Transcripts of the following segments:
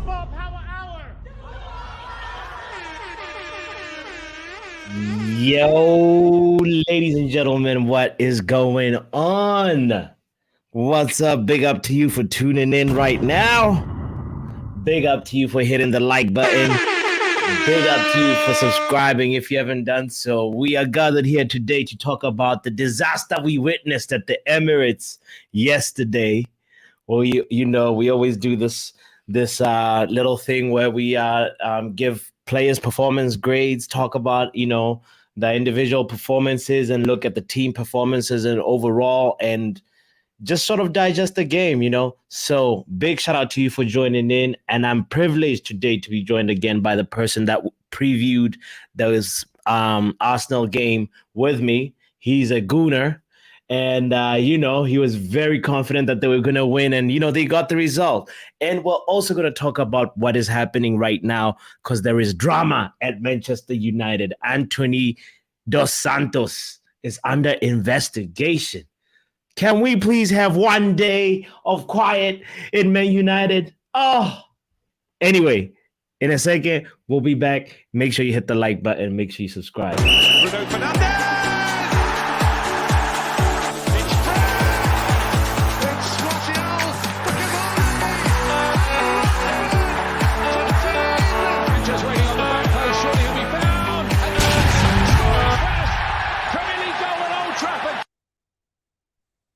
Football Power Hour. Yo, ladies and gentlemen, what is going on? What's up? Big up to you for tuning in right now. Big up to you for hitting the like button. Big up to you for subscribing if you haven't done so. We are gathered here today to talk about the disaster we witnessed at the Emirates yesterday. Well, we always do this little thing where we give players performance grades, talk about the individual performances, and look at the team performances and overall, and just sort of digest the game. So big shout out to you for joining in, and I'm privileged today to be joined again by the person that previewed those Arsenal game with me. He's a gooner. And, he was very confident that they were going to win. And, they got the result. And we're also going to talk about what is happening right now, because there is drama at Manchester United. Antony dos Santos is under investigation. Can we please have one day of quiet in Man United? Anyway, in a second, we'll be back. Make sure you hit the like button. Make sure you subscribe.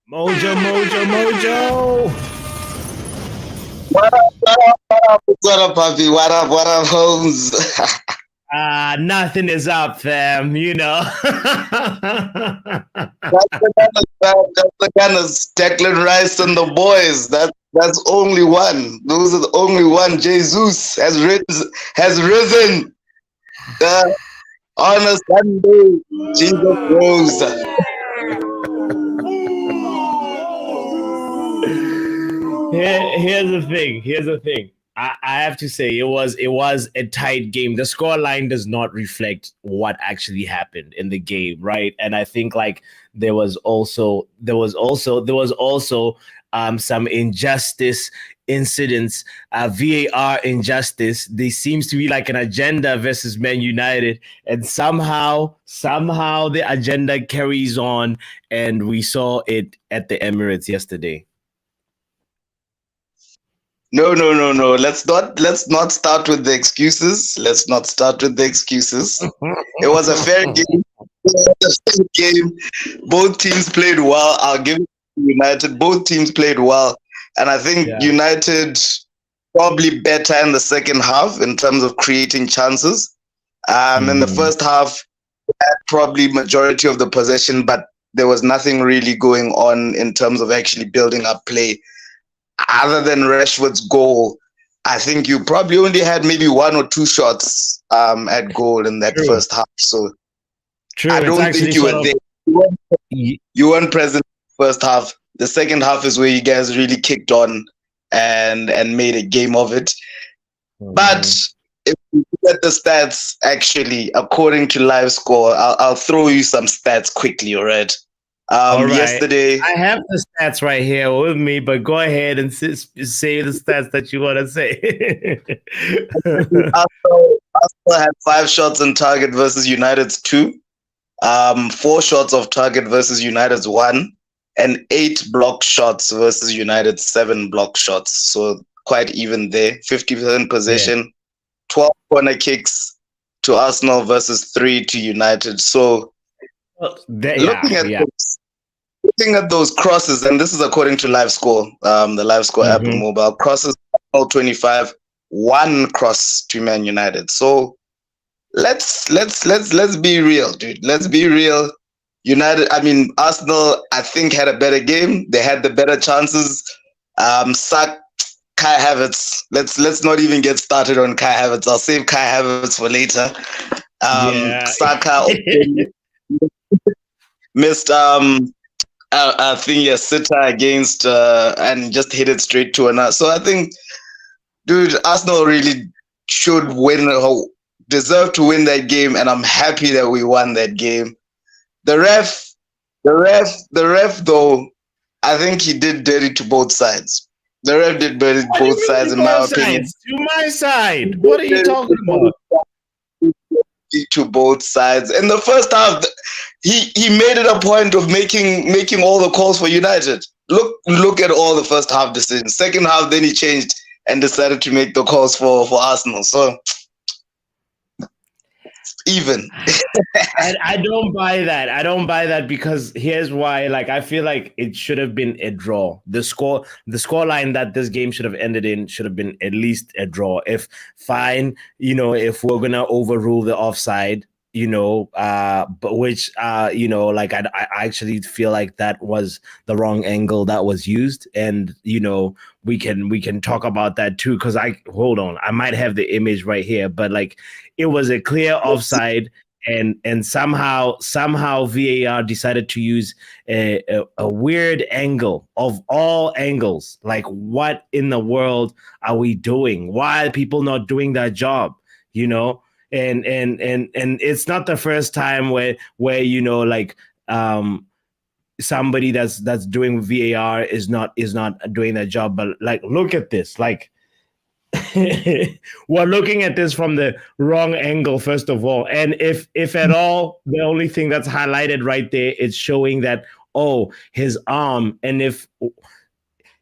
Bruno Mojo. What up, botswanapapi? What up, Holmes? Nothing is up, fam, That's the kind of Declan Rice and the boys. That's only one. Those are the only one. Jesus has risen on a Sunday. Jesus rose. Here's the thing. I have to say it was a tight game. The scoreline does not reflect what actually happened in the game, right? And I think there was also some injustice incidents, VAR injustice. There seems to be an agenda versus Man United, and somehow the agenda carries on, and we saw it at the Emirates yesterday. No. Let's not start with the excuses. It was a fair game. Both teams played well. I'll give it to United. Both teams played well. And I think United probably better in the second half in terms of creating chances. In the first half, we had probably majority of the possession, but there was nothing really going on in terms of actually building up play. Other than Rashford's goal, I think you probably only had maybe one or two shots at goal in that first half. So I don't think you were there. You weren't present in the first half. The second half is where you guys really kicked on and made a game of it. But if you look at the stats, actually, according to live score, I'll throw you some stats quickly, all right? Yesterday, I have the stats right here with me, but go ahead and say the stats that you want to say. Arsenal had 5 shots on target versus United's 2, 4 shots off target versus United's 1, and 8 blocked shots versus United's 7 blocked shots. So quite even there. 50% possession, 12 corner kicks to Arsenal versus 3 to United. So looking at those crosses, and this is according to live score, the live score app and mobile crosses, 25, 1 cross to Man United. So let's be real, dude. Let's be real. Arsenal, I think, had a better game. They had the better chances. Kai Havertz. Let's not even get started on Kai Havertz. I'll save Kai Havertz for later. Saka missed sitter against and just hit it straight to another. So I think, dude, Arsenal really should win, deserve to win that game, and I'm happy that we won that game. The ref, though, I think he did dirty to both sides. The ref did benefit both sides, in my opinion. To my side. What are you talking about? To both sides. In the first half, he made it a point of making all the calls for United. Look at all the first half decisions. Second half, then he changed and decided to make the calls for Arsenal. So even. I don't buy that. I don't buy that because here's why. Like, I feel like it should have been a draw. The score line that this game should have ended in should have been at least a draw. If if we're gonna overrule the offside, but which like I actually feel like that was the wrong angle that was used, and we can talk about that too, because I might have the image right here, but like it was a clear offside, and somehow VAR decided to use a weird angle of all angles. Like, what in the world are we doing? Why are people not doing that job? And it's not the first time where somebody that's doing VAR is not doing that job. But like, look at this. Like, we're looking at this from the wrong angle, first of all. And if at all, the only thing that's highlighted right there is showing that, his arm. And if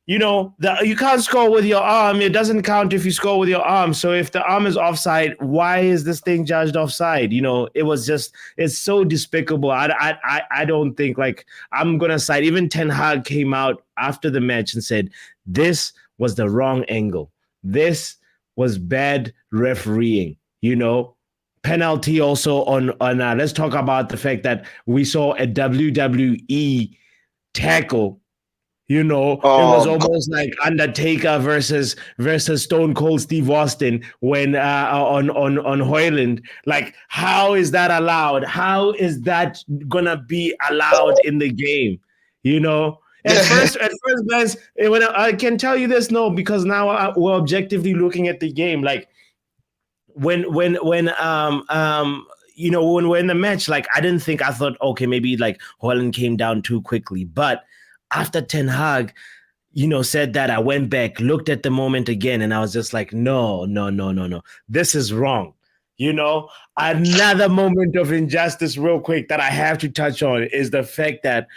you can't score with your arm, it doesn't count if you score with your arm. So if the arm is offside, why is this thing judged offside? It's so despicable. I don't think, like, I'm gonna side. Even Ten Hag came out after the match and said this was the wrong angle. This was bad refereeing. Penalty also on let's talk about the fact that we saw a WWE tackle. It was almost like Undertaker versus Stone Cold Steve Austin when on Haaland. Like, how is that allowed? How is that gonna be allowed in the game? At first glance, when I can tell you this, no, because now we're objectively looking at the game. Like, when we're in the match, like, I thought, okay, maybe like Haaland came down too quickly, but after Ten Hag, said that, I went back, looked at the moment again, and I was just like, no. This is wrong. Another moment of injustice real quick that I have to touch on is the fact that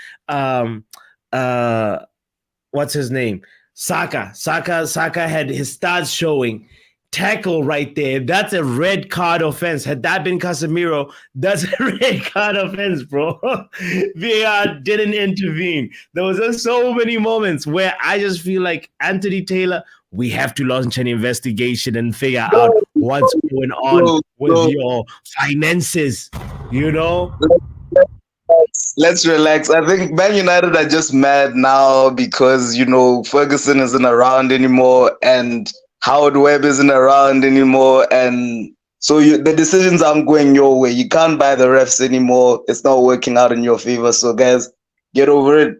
what's his name? Saka had his stats showing. Tackle right there. That's a red card offense. Had that been Casemiro, that's a red card offense, bro. VAR didn't intervene. There was just so many moments where I just feel like, Anthony Taylor, we have to launch an investigation and figure out what's going on with your finances, Let's relax. I think Man United are just mad now because, Ferguson isn't around anymore and Howard Webb isn't around anymore, and so the decisions aren't going your way. You can't buy the refs anymore. It's not working out in your favor. So, guys, get over it.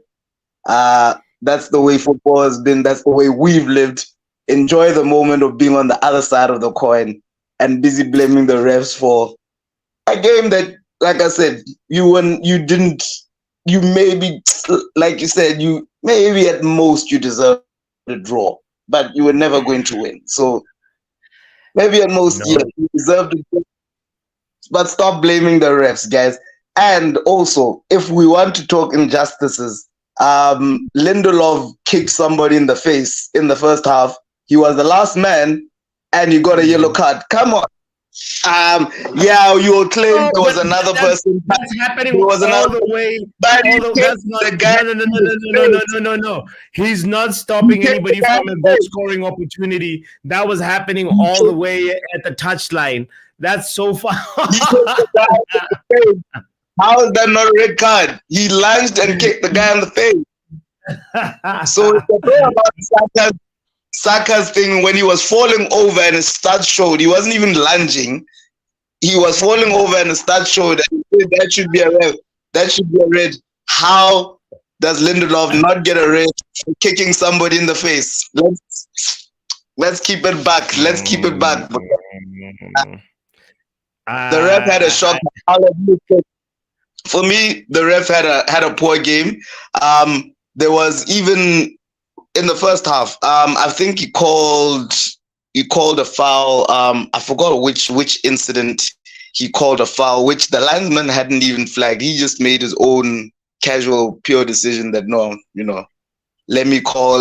That's the way football has been. That's the way we've lived. Enjoy the moment of being on the other side of the coin and busy blaming the refs for a game that, like I said, maybe, like you said, maybe at most you deserve a draw, but you were never going to win. So maybe at most, you deserve to win. But stop blaming the refs, guys. And also, if we want to talk injustices, Lindelof kicked somebody in the face in the first half. He was the last man, and he got a yellow card. Come on. You will claim there was another person. That's happening all the way. No. He's not stopping anybody from a goal scoring opportunity. That was happening all the way at the touchline. That's so far. How is that not a red card? He lunged and kicked the guy in the face. So it's a bit about Saka's thing when he was falling over and his stats showed. He wasn't even lunging. He was falling over and his stats showed. And that should be a red. That should be a red. How does Lindelof not get a red for kicking somebody in the face? Let's keep it back. Let's keep it back. The ref had a shock. For me, the ref had a poor game. There was even in the first half. I think he called a foul. I forgot which incident he called a foul, which the linesman hadn't even flagged. He just made his own casual, pure decision that no, let me call.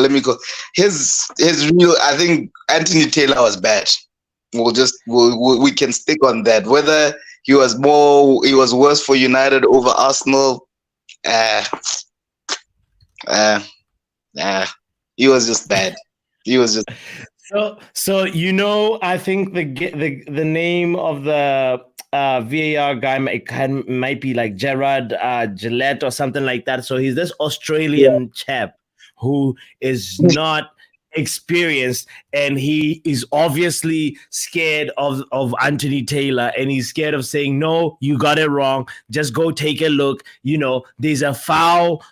His real. I think Antony Taylor was bad. We can stick on that. Whether he was worse for United over Arsenal. He was just bad. He was just. So I think the name of the VAR guy might be like Gerard Gillette or something like that. So he's this Australian chap who is not experienced, and he is obviously scared of Antony Taylor, and he's scared of saying, no, you got it wrong, just go take a look, there's a foul,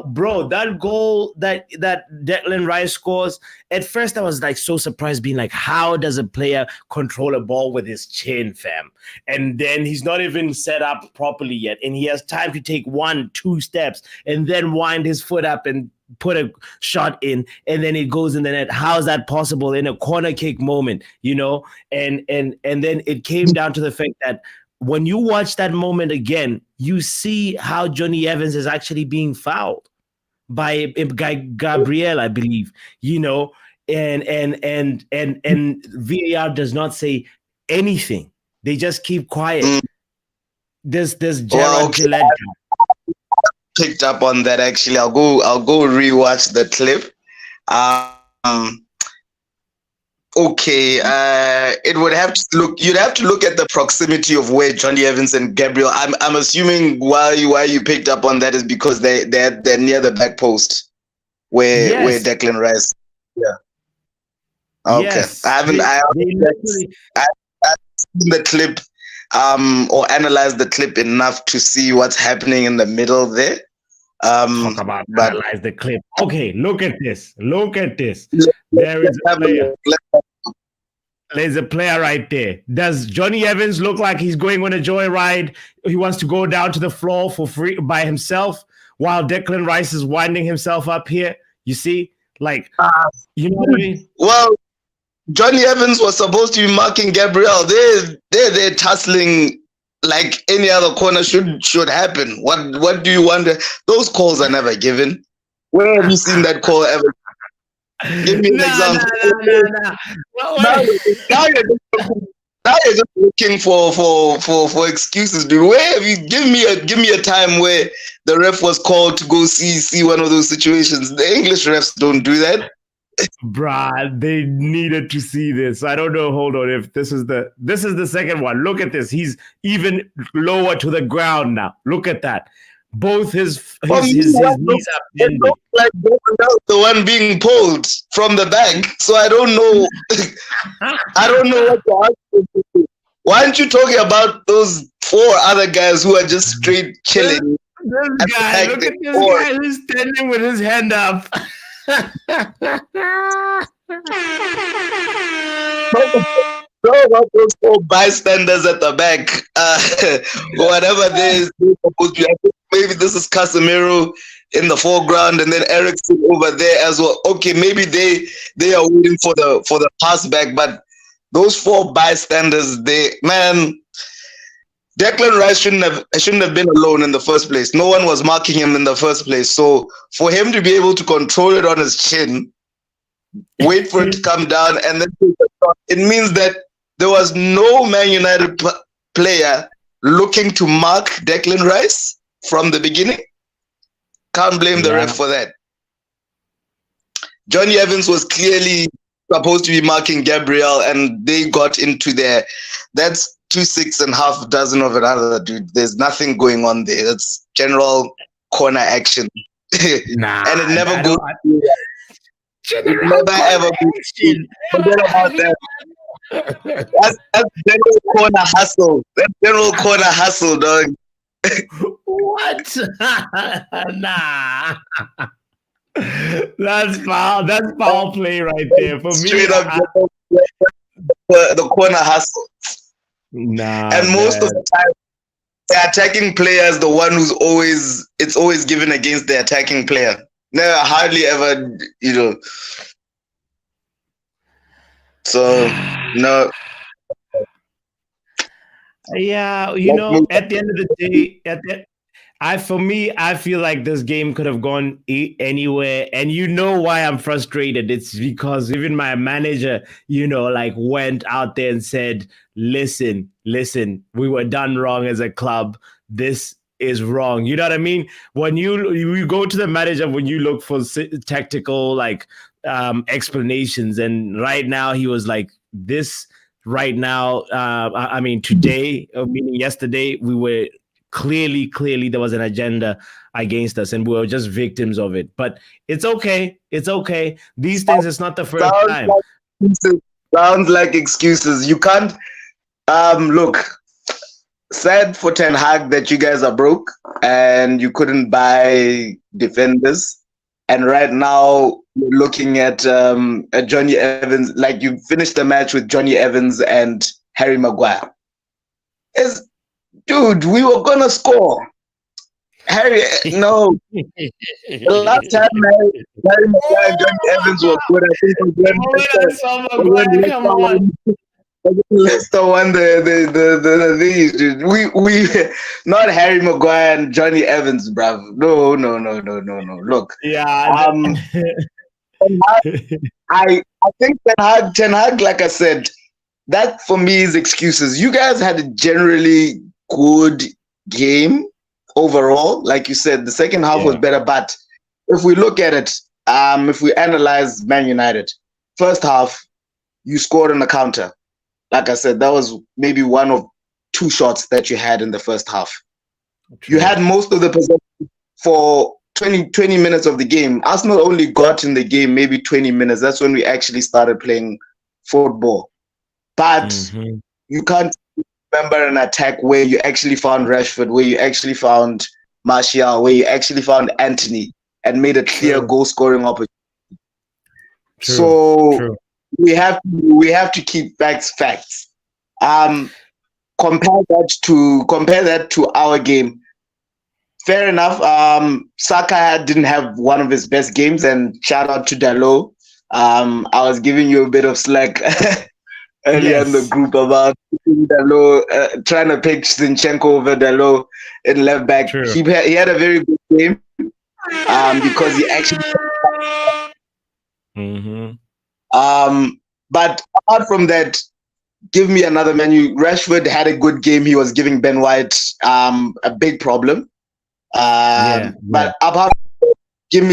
bro. That goal that Declan Rice scores, at first I was like so surprised, being like, how does a player control a ball with his chin, fam? And then he's not even set up properly yet, and he has time to take 1-2 steps and then wind his foot up and put a shot in, and then it goes in the net. How is that possible in a corner kick moment? And then it came down to the fact that when you watch that moment again, you see how Johnny Evans is actually being fouled by Gabriel, I believe. And VAR does not say anything. They just keep quiet. This Gerard Gillette picked up on that. Actually, I'll go rewatch the clip. It would have to look. You'd have to look at the proximity of where Johnny Evans and Gabriel. I'm assuming why you picked up on that is because they're near the back post where Declan Rice. Yeah. Okay. Yes. I've seen the clip. Or analyze the clip enough to see what's happening in the middle there. Analyze the clip. Okay, look at this. There is a player. There's a player right there. Does Johnny Evans look like he's going on a joyride? He wants to go down to the floor for free by himself while Declan Rice is winding himself up here? You see? You know what I mean? Well, Johnny Evans was supposed to be marking Gabriel. They're tussling like any other corner should happen. What do you wonder? Those calls are never given. Where have you seen that call ever? Give me an example. Now you're just looking for excuses, dude. Where have you give me a time where the ref was called to go see one of those situations? The English refs don't do that. Bruh, they needed to see this. I don't know. Hold on. If this is the second one. Look at this. He's even lower to the ground now. Look at that. Both his knees are bending. Like the one being pulled from the back. So I don't know. I don't know what to ask. Why aren't you talking about those 4 other guys who are just straight chilling? This guy, look at this guy who's standing with his hand up. Know about those 4 bystanders at the back, whatever they supposed to be. Maybe this is Casemiro in the foreground, and then Eriksen over there as well. Okay, maybe they are waiting for the pass back, but those 4 bystanders, Declan Rice shouldn't have been alone in the first place. No one was marking him in the first place. So for him to be able to control it on his chin, wait for it to come down, and then take a shot, it means that there was no Man United player looking to mark Declan Rice from the beginning. Can't blame the ref for that. Johnny Evans was clearly supposed to be marking Gabriel, and they got into there. That's 2.5 dozen of another, dude. There's nothing going on there. It's general corner action. And it never goes. It never ever goes. Forget about that. That's general corner hustle. That's general corner hustle, dog. What? Nah. That's foul. That's foul play right there. For Straight me, up the corner hustle. Nah. And most of the time, the attacking player is the one who's always given against the attacking player. Never, hardly ever, So, no. Yeah, Let's move at the end of the day, for me, I feel like this game could have gone anywhere, and why I'm frustrated. It's because even my manager, like went out there and said, "Listen, we were done wrong as a club. This is wrong." You know what I mean? When you go to the manager, when you look for tactical explanations, and right now he was like this. Right now, I mean, today, meaning yesterday, we were clearly there was an agenda against us, and we were just victims of it. But it's okay. It's okay. These things, it's not the first sounds time. like excuses. Sounds like excuses. You can't. Look, sad for Ten Hag that you guys are broke and you couldn't buy defenders. And right now you're looking at Johnny Evans, like you finished the match with Johnny Evans and Harry Maguire. Dude, we were gonna score. Harry, no. The last time Harry Maguire and Johnny Evans were good, I think Come on. Leicester won the things, dude. We not Harry Maguire and Johnny Evans, bruv. No. Look, Yeah. I think Ten Hag, like I said, that for me is excuses. You guys had a generally good game overall. Like you said, the second half was better. But if we look at it, if we analyze Man United, first half, you scored on the counter. Like I said, that was maybe one of two shots that you had in the first half. True. You had most of the possession for 20 minutes of the game. Arsenal only got in the game maybe 20 minutes. That's when we actually started playing football. But you can't remember an attack where you actually found Rashford, where you actually found Martial, where you actually found Antony and made a clear goal-scoring opportunity. True. We have to keep facts. Compare that to our game. Fair enough. Saka didn't have one of his best games, and shout out to Dalot. I was giving you a bit of slack earlier in the group about Dalot, trying to pick Zinchenko over Dalot in left back. He had a very good game because he actually. But apart from that, give me another menu. Rashford had a good game. He was giving Ben White a big problem. But apart from that, give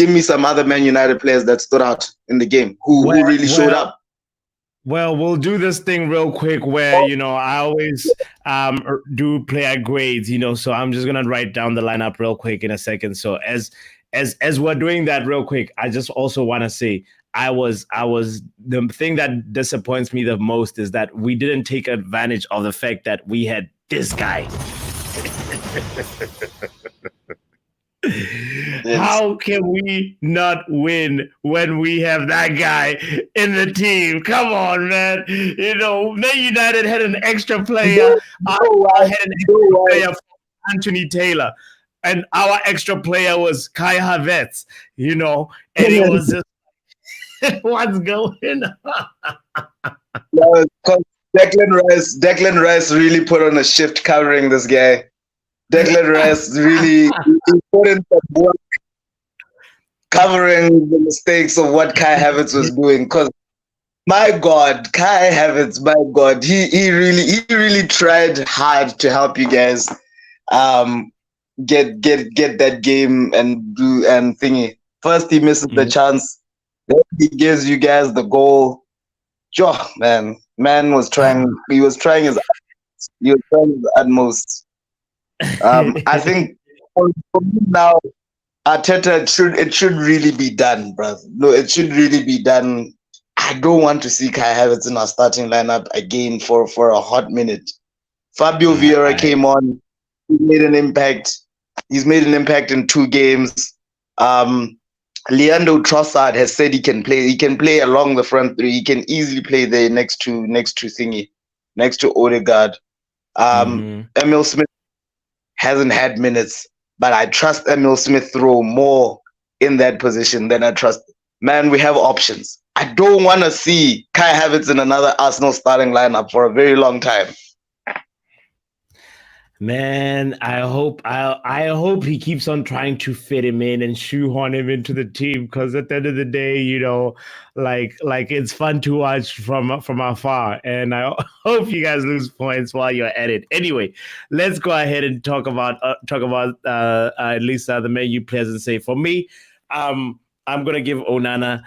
me some other Man United players that stood out in the game who really showed up. Well, we'll do this thing real quick where, I always do player grades, so I'm just going to write down the lineup real quick in a second. So as we're doing that real quick, I just also want to say, I was the thing that disappoints me the most is that we didn't take advantage of the fact that we had this guy. How can we not win when we have that guy in the team? Come on, man. Man United had an extra player. I had an extra player for Antony Taylor. And our extra player was Kai Havertz, and it was just what's going on? Declan Rice really put on a shift covering this guy. Declan Rice really put in some work covering the mistakes of what Kai Havertz was doing. Because my God, Kai Havertz, my God, he really tried hard to help you guys get that game and do and thingy. First he misses the chance. Then he gives you guys the goal. Sure, man was trying. He was trying his utmost. I think for me now, Arteta it should really be done, brother. No, it should really be done. I don't want to see Kai Havertz in our starting lineup again for a hot minute. Fabio Vieira came on. He made an impact. He's made an impact in 2 games. Leandro Trossard has said he can play. He can play along the front 3. He can easily play there next to Odegaard. Emil Smith hasn't had minutes, but I trust Emil Smith Rowe more in that position, then I trust. Man, we have options. I don't want to see Kai Havertz in another Arsenal starting lineup for a very long time. Man, I hope he keeps on trying to fit him in and shoehorn him into the team, because at the end of the day, like it's fun to watch from afar, and I hope you guys lose points while you're at it. Anyway, let's go ahead and talk about at least the menu players and say, for me, I'm gonna give Onana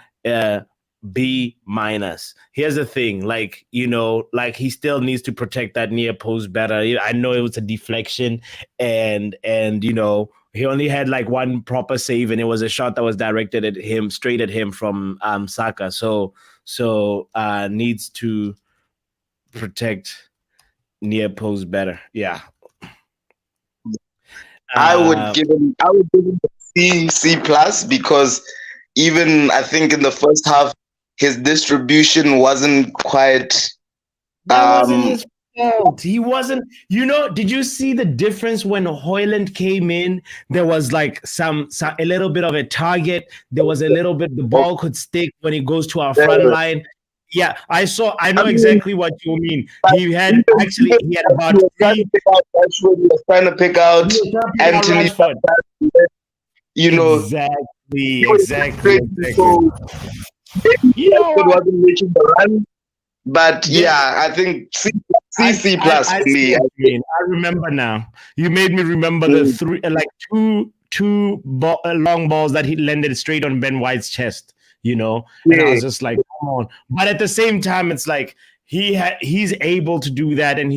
B minus. Here's the thing, like he still needs to protect that near post better. I know it was a deflection, and he only had like one proper save, and it was a shot that was directed at him, straight at him from Saka. So needs to protect near post better. Yeah. I would give him a C plus, because even I think in the first half, his distribution wasn't quite. That wasn't his fault. He wasn't. Did you see the difference when Haaland came in? There was like a little bit of a target. There was a little bit. The ball could stick when it goes to our front line. Yeah, I know exactly what you mean. He had about three. He was trying to pick out Antony. Exactly. Rashford wasn't making the run, but I think C plus for me. I remember now. You made me remember the two long balls that he landed straight on Ben White's chest. And I was just like, come on. But at the same time, it's like he's able to do that, and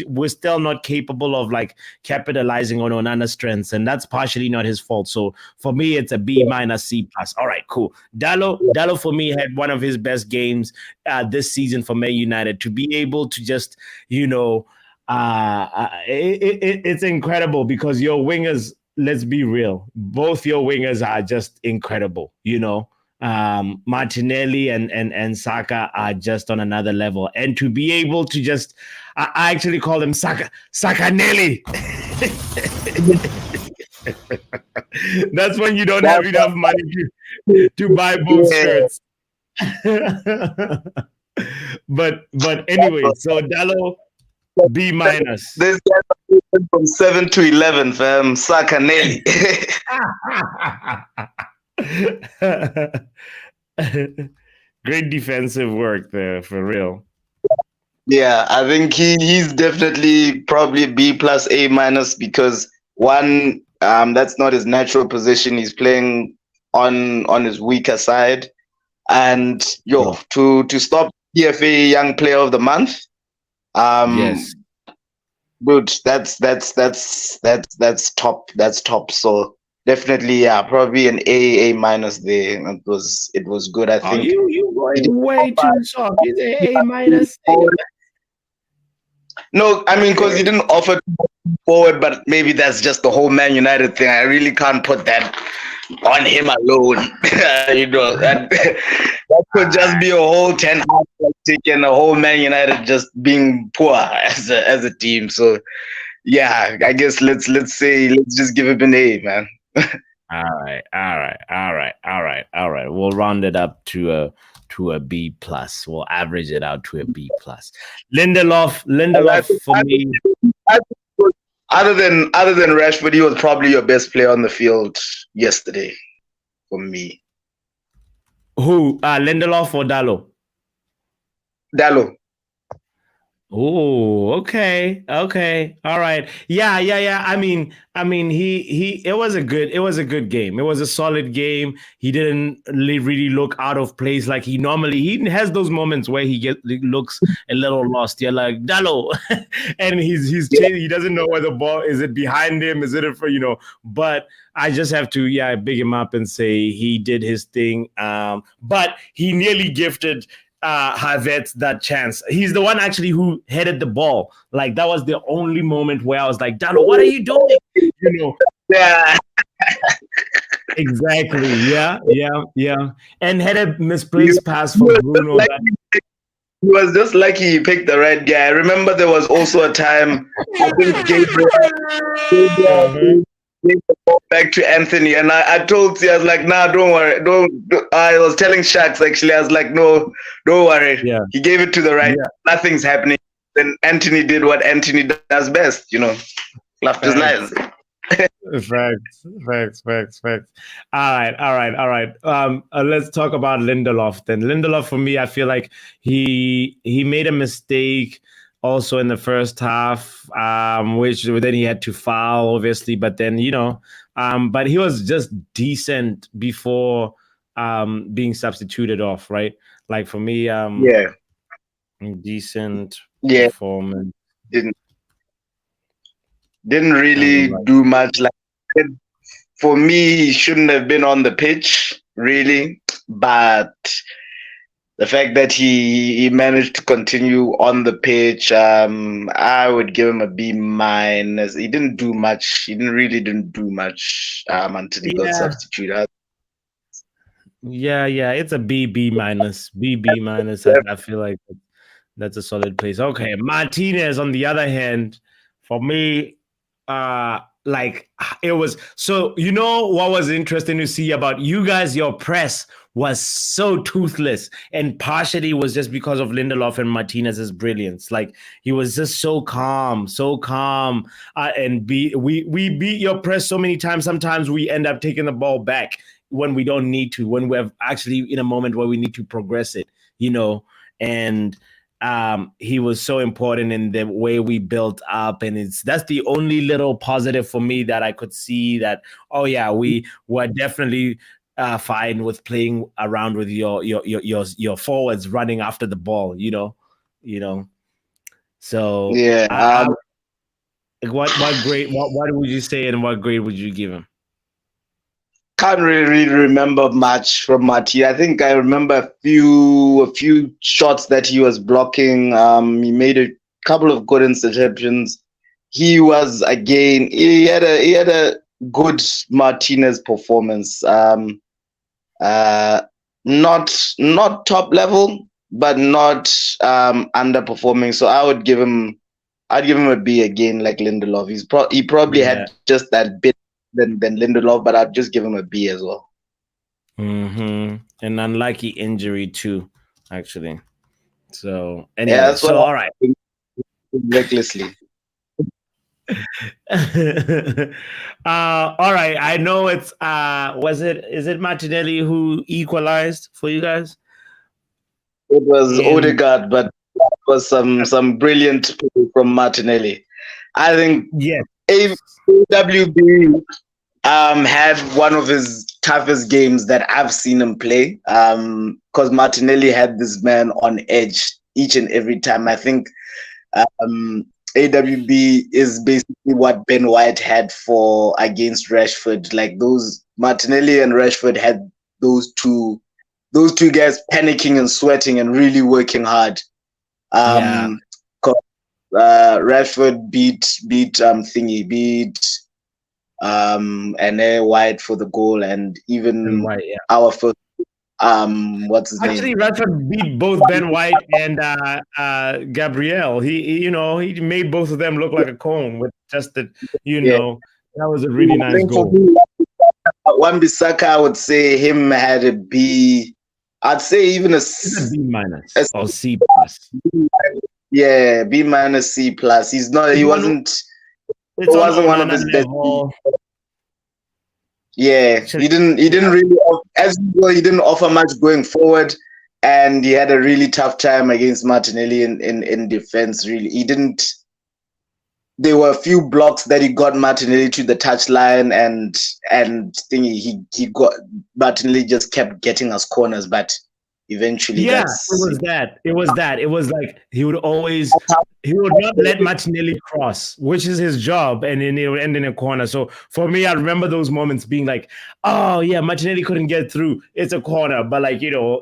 we're still not capable of like capitalizing on Onana's strengths, and that's partially not his fault. So for me, it's a B minus C plus. All right, cool. Dalot for me had one of his best games this season for Man United. To be able to just it's incredible, because your wingers, let's be real, both your wingers are just incredible. Martinelli and Saka are just on another level, and to be able to just, I actually call them Sakanelli. That's when you don't have enough money to buy both shirts. but anyway, so Dalot B minus. This guy from 7 to 11, fam. Sakanelli. Great defensive work there, for real. Yeah, I think he's definitely probably B plus A minus, because one, that's not his natural position. He's playing on his weaker side, and to stop PFA Young Player of the Month. Yes, good. That's top. That's top. So definitely, probably an A minus there. It was good. I think. You going way too soft. You say A minus. No, I mean, because he didn't offer forward, but maybe that's just the whole Man United thing. I really can't put that on him alone. That could just be a whole 10 half and a whole Man United just being poor as a team. So yeah, I guess let's just give him an A, man. All right. We'll round it up to a B plus. We'll average it out to a B plus. Lindelof for me. Other than Rashford, he was probably your best player on the field yesterday for me. Who? Lindelof or Dalot? Dalot. Oh, okay. All right. Yeah. I mean, it was a good game. It was a solid game. He didn't really look out of place like he has those moments where he looks a little lost. You're like, Dalot, and he's he doesn't know where the ball is. It behind him? Is it for But I just have to big him up and say he did his thing. But he nearly gifted Havertz that chance. He's the one actually who headed the ball. Like, that was the only moment where I was like, Dalot, what are you doing? Yeah. Exactly. Yeah. And had a misplaced pass for Bruno. He was just lucky he picked the right guy. I remember there was also a time, I think gave the ball back to Antony, and I told you, I was like, nah, don't worry, I was telling Shaqs actually, I was like, no, don't worry. Yeah. He gave it to the right. Yeah. Nothing's happening. Then Antony did what Antony does best, laughed his lines. Facts. All right. Let's talk about Lindelof then. Lindelof, for me, I feel like he made a mistake also in the first half, which then he had to foul, obviously. But then, but he was just decent before being substituted off, right? Like for me, decent performance. Didn't really do much. Like for me, he shouldn't have been on the pitch, really. But the fact that he managed to continue on the pitch, I would give him a B-. He didn't do much. He didn't do much until he got substituted. Yeah, it's a B-. I feel like that's a solid place. Okay, Martinez, on the other hand, for me, like it was. So what was interesting to see about you guys? Your press was so toothless, and partially was just because of Lindelof and Martinez's brilliance. Like he was just so calm, and we beat your press so many times. Sometimes we end up taking the ball back when we don't need to, when we're actually in a moment where we need to progress it, and he was so important in the way we built up, and that's the only little positive for me that I could see that, we were definitely fine with playing around with your forwards running after the ball, So yeah, what grade? What would you say, and what grade would you give him? Can't really remember much from Marty. I think I remember a few shots that he was blocking. He made a couple of good interceptions. He had a good Martinez performance. Not top level, but not underperforming. So I'd give him a B again, like Lindelof. He probably had just that bit than Lindelof, but I'd just give him a B as well. An unlucky injury too, actually. So anyway, all right. Recklessly. All right. I know it's is it Martinelli who equalized for you guys? It was Odegaard, but it was some brilliant play from Martinelli. I think AWB had one of his toughest games that I've seen him play. Because Martinelli had this man on edge each and every time. I think AWB is basically what Ben White had against Rashford. Like those Martinelli and Rashford had those two guys panicking and sweating and really working hard. Rashford beat and White for the goal, and even our first what's his name? Actually, Rashford beat both Ben White and Gabriel. He made both of them look like a cone with just that. That was a really nice goal. Wan-Bissaka, I would say him had a B. I'd say even a B- or C plus. Yeah, B- C plus. He wasn't one of his best. Yeah, he didn't really, as usual, he didn't offer much going forward, and he had a really tough time against Martinelli in defense. Really, he didn't. There were a few blocks that he got Martinelli to the touchline, and he got Martinelli just kept getting us corners, but eventually, it was that. It was like he would not let Martinelli cross, which is his job, and then he would end in a corner. So for me, I remember those moments being like, oh yeah, Martinelli couldn't get through. It's a corner, but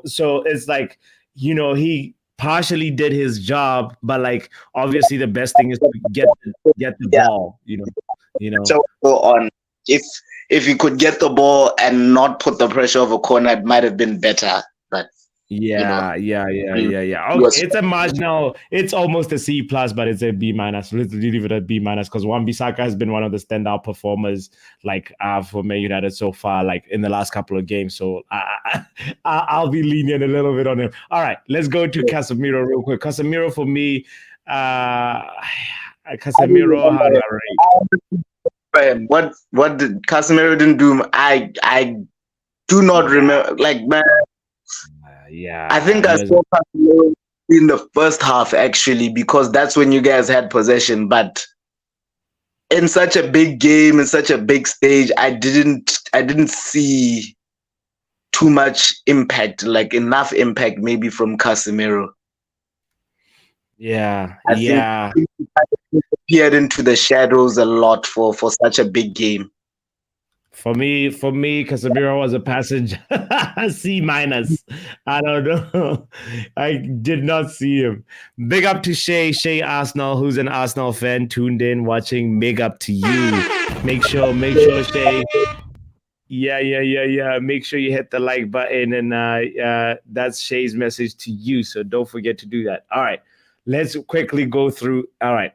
so it's like, he partially did his job, but like obviously the best thing is to get the ball. So on, if he could get the ball and not put the pressure of a corner, it might have been better. But Yeah. He Okay, was it's a marginal. It's almost a C plus, but it's a B minus. Let's leave it at B minus because Wan-Bissaka has been one of the standout performers, like for Man United so far, like in the last couple of games. So I'll be lenient a little bit on him. All right, let's go to Casemiro real quick. Casemiro for me, I don't Casemiro, how do remember I rate? him. What did Casemiro didn't do? I do not Yeah, remember. Like, man, I yeah, think he I was. saw Casemiro in the first half actually because that's when you guys had possession. But in such a big game, in such a big stage, I didn't see too much impact, like enough impact maybe from Casemiro. Yeah, I think yeah. he kind of disappeared into the shadows a lot for such a big game. For me, Casemiro was a passenger. C minus. I don't know. I did not see him. Big up to Shay Arsenal, who's an Arsenal fan, tuned in, watching. Big up to you. Make sure, Shay. Yeah. Make sure you hit the like button, and that's Shay's message to you. So don't forget to do that. All right, let's quickly go through. All right,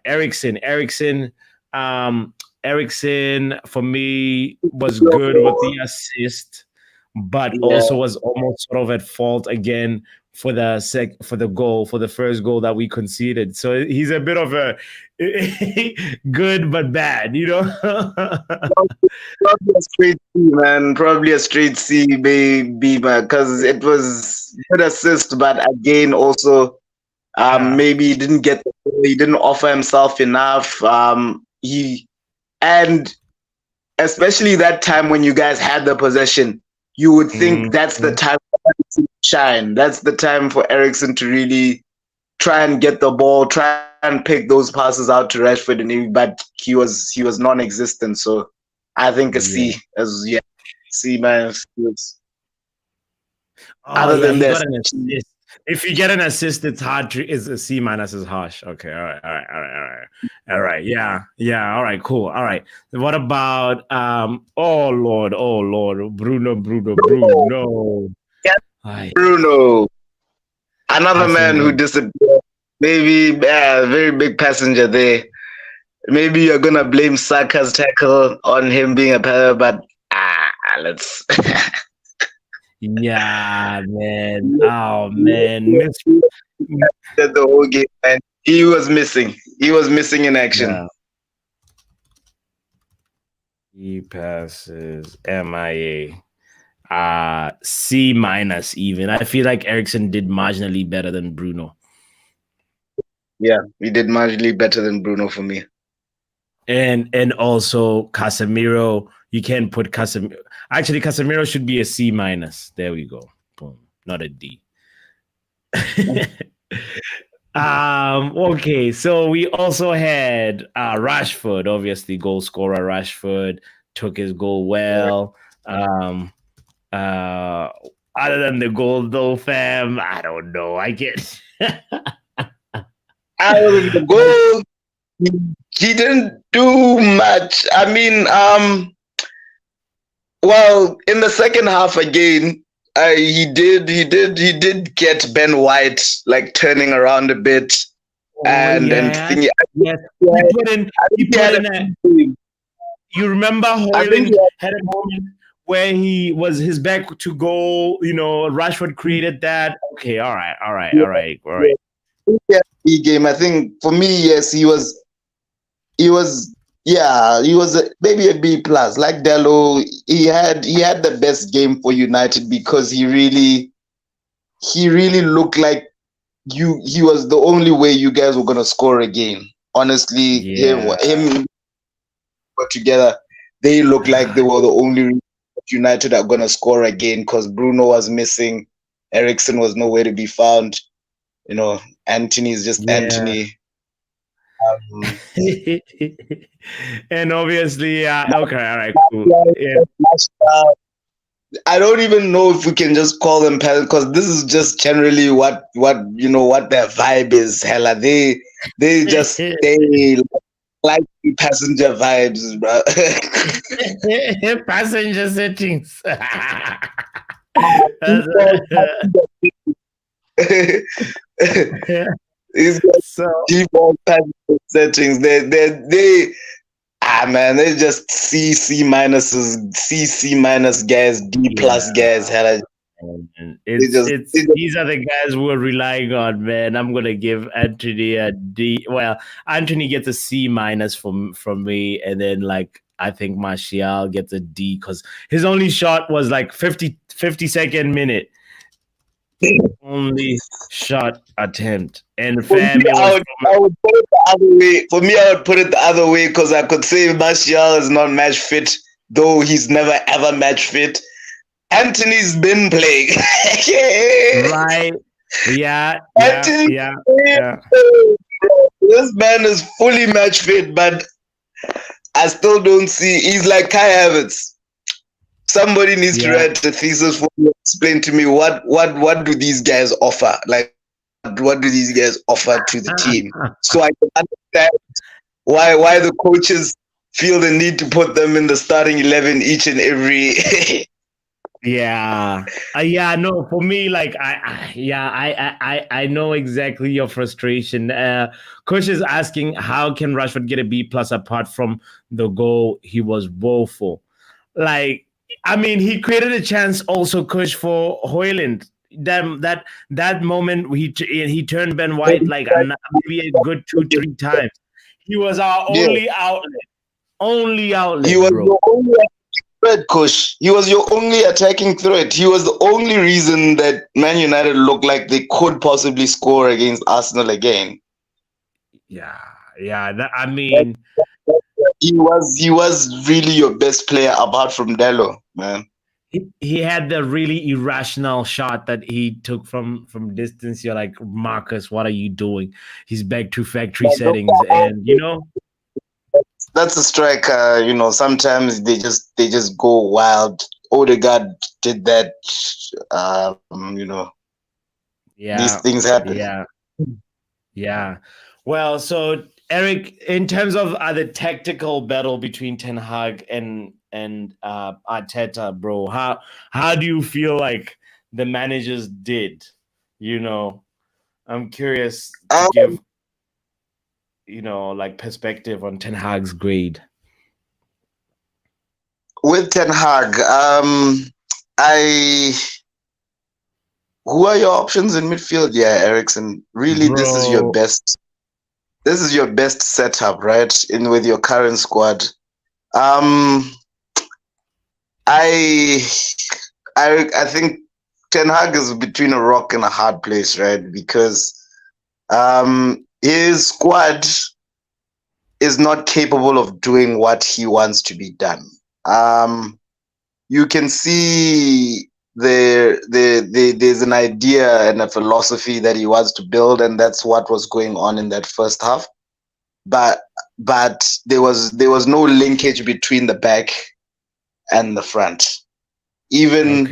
um, Eriksen for me was good with the assist, but Yeah, also was almost sort of at fault again for the first goal that we conceded. So he's a bit of a good but bad, you know. probably a straight C, man. Probably a straight C, baby, because it was good assist, but again, also Yeah. maybe he didn't offer himself enough. He and especially that time when you guys had the possession, you would think that's the Mhm. time for Eriksen to shine. That's the time for Eriksen to really try and get the ball, try and pick those passes out to Rashford, but he was non-existent. So I think a Yeah. C as yeah, C minus. Oh Other yeah, than he got this, an assist. If you get an assist, it's hard to is a C minus is harsh. Okay, all right. Yeah, all right, cool. All right. What about oh Lord, Bruno. Ay, Bruno, another man who passenger. disappeared. Maybe very big passenger there. Maybe you're gonna blame Saka's tackle on him being a player, but let's. Yeah, man. Oh man. The whole game, man. He was missing. He was missing in action. Yeah. He passes MIA. C minus even. I feel like Ericsson did marginally better than Bruno. Yeah, he did marginally better than Bruno for me. And also Casemiro, you can't put Casemiro. Actually, Casemiro should be a C minus. There we go. Boom. Not a D. Okay, so we also had Rashford, obviously goal scorer. Rashford took his goal well. Uh Other than the goal though, fam, I don't know. I get Out of the goal, he didn't do much. I mean, well, in the second half again, he did get Ben White like turning around a bit Oh and yes, thinking. yes. I He put in he think he put had in a a. you remember I think Hoyland had a moment where he was his back to goal, Rashford created that. Okay, all right, all right, all right, all right. he had a game. I think for me, yes, he was. He was. Yeah, he was maybe a B plus. Like Dello, he had the best game for United because he really looked like he was the only way you guys were gonna score again. Honestly, Yeah. him put together, they looked like they were the only reason that United are gonna score again because Bruno was missing, Eriksen was nowhere to be found. Antony is just Yeah. Antony. Um, And obviously, okay, all right, cool. Yeah. I don't even know if we can just call them because this is just generally what their vibe is. Hella, they just stay like passenger vibes, bro. Passenger settings. People, He's got So default settings. Man, they're just C minuses, C minus guys, D plus guys. Hell, it's these are the guys we're relying on, man. I'm gonna give Antony a D. Well, Antony gets a C minus from me, and then like I think Martial gets a D because his only shot was like 52nd minute. Only shot attempt. And fam, I would put it the other way. For me, I would put it the other way because I could say Martial is not match fit, though he's never ever match fit. Antony's been playing. Right. Yeah. This man is fully match fit, but I still don't see. He's like Kai Havertz. Somebody needs to write a thesis for me. Explain to me what do these guys offer? Like, what do these guys offer to the team? So I can understand why the coaches feel the need to put them in the starting 11 each and every. No, for me, like I know exactly your frustration. Coach is asking how can Rashford get a B plus apart from the goal he was woeful. Like, I mean, he created a chance also, Coach, for Haaland. That moment he turned Ben White like maybe a good 2-3 times. He was our only outlet. He was bro. your only threat, Coach. He was your only attacking threat. He was the only reason that Man United looked like they could possibly score against Arsenal again. I mean, he was really your best player apart from Dello, man. He had the really irrational shot that he took from distance. You're like, Marcus, what are you doing? He's back to factory settings, and that's a striker. Sometimes they just go wild. Odegaard did that. These things happen. Yeah. Well, so Erik, in terms of the tactical battle between Ten Hag and Arteta, bro, how do you feel like the managers did? I'm curious to give like perspective on Ten Hag's grade. With Ten Hag, who are your options in midfield? Yeah, Eriksen. Really, bro. This is your best. This is your best setup, right? With your current squad. I think Ten Hag is between a rock and a hard place, right? Because his squad is not capable of doing what he wants to be done. You can see there's an idea and a philosophy that he wants to build, and that's what was going on in that first half. But there was no linkage between the back and the front. Even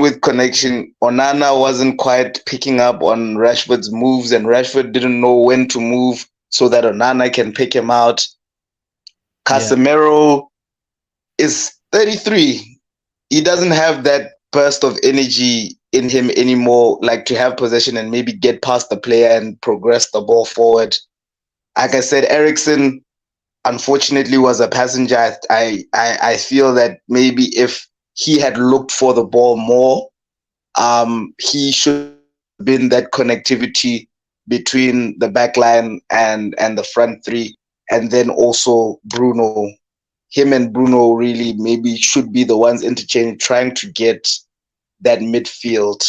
with connection, Onana wasn't quite picking up on Rashford's moves, and Rashford didn't know when to move so that Onana can pick him out. Casemiro is 33. He doesn't have that burst of energy in him anymore, like to have possession and maybe get past the player and progress the ball forward. Like I said, Eriksen, unfortunately, was a passenger. I feel that maybe if he had looked for the ball more, he should have been that connectivity between the back line and the front three, and then also Bruno. Him and Bruno really maybe should be the ones interchanging, trying to get that midfield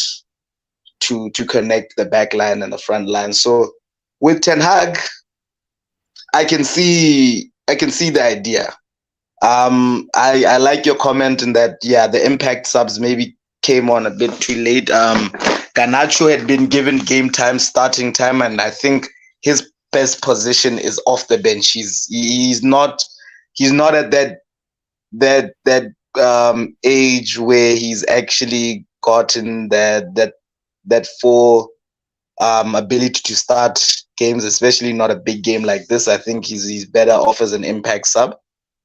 to connect the back line and the front line. So with Ten Hag, I can see the idea. I like your comment in that, the impact subs maybe came on a bit too late. Garnacho had been given game time, starting time, and I think his best position is off the bench. He's not at that age where he's actually gotten that full ability to start games, especially not a big game like this. I think he's better off as an impact sub.